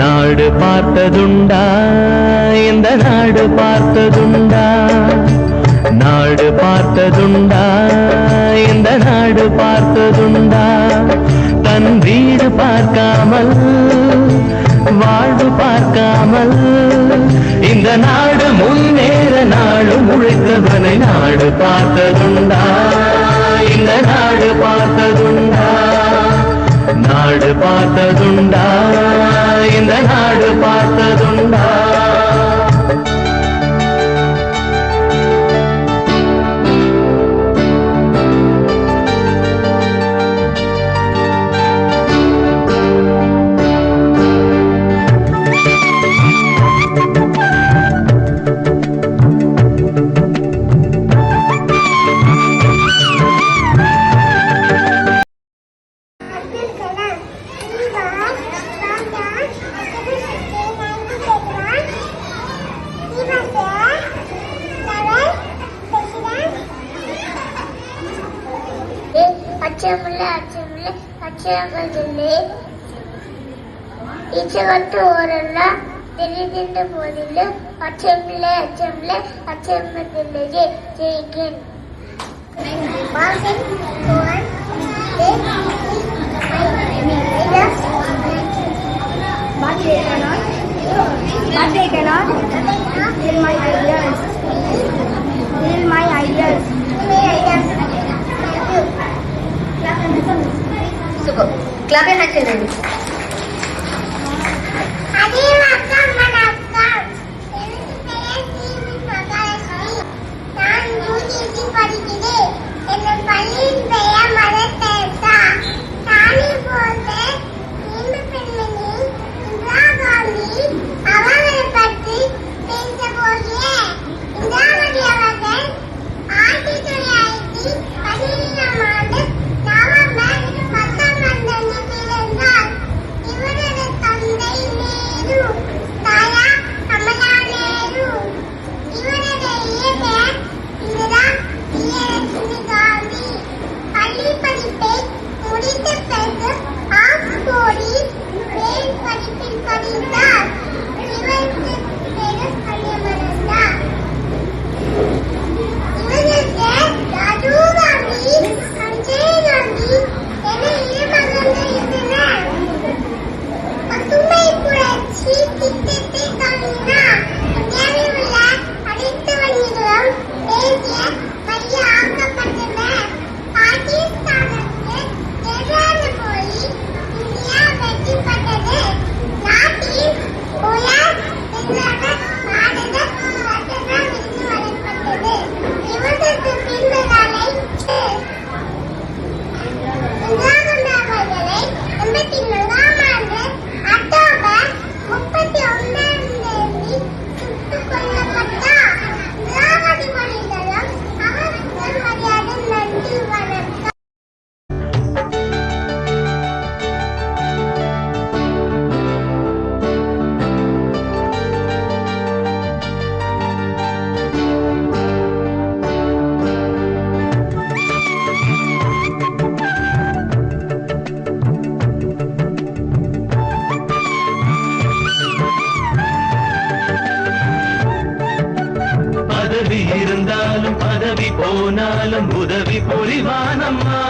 நாடு பார்த்ததுண்டா, இந்த நாடு பார்த்ததுண்டா, நாடு பார்த்ததுண்டா, இந்த நாடு பார்த்ததுண்டா. தன் வீடு பார்க்காமல் வாழ்வு பார்க்காமல் இந்த நாடு முன்னேற நாடு முழுக்கவனை நாடு பார்த்ததுண்டா, இந்த நாடு பார்த்ததுண்டா, நாடு பார்த்ததுண்டா, இந்த நாடு பார்த்ததுண்டா. ಈಚೆಗಂತೂ ಓರಲ್ಲ ತೆರೆದಿಂದ ಹೋದಿಲ್ಲ ಅಚ್ಚಂಬ್ಲೆ ಅಚ್ಚಂಬ್ಲೆ ಅಚ್ಚಂಬದಿಲ್ಲದೆ ಜೈಗಿನ್ Clap your hands, children. இருந்தாலும் பதவி போனாலும் உதவி புரிவானம்மா.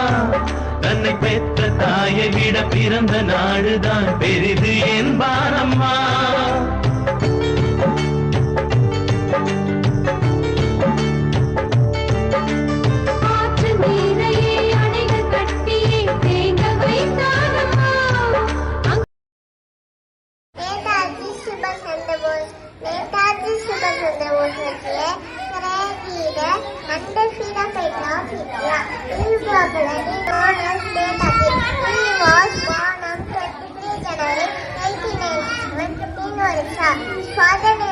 தன்னை பெற்ற தாயை விட பிறந்த நாடுதான் பெரிது என்பானம்மா. Father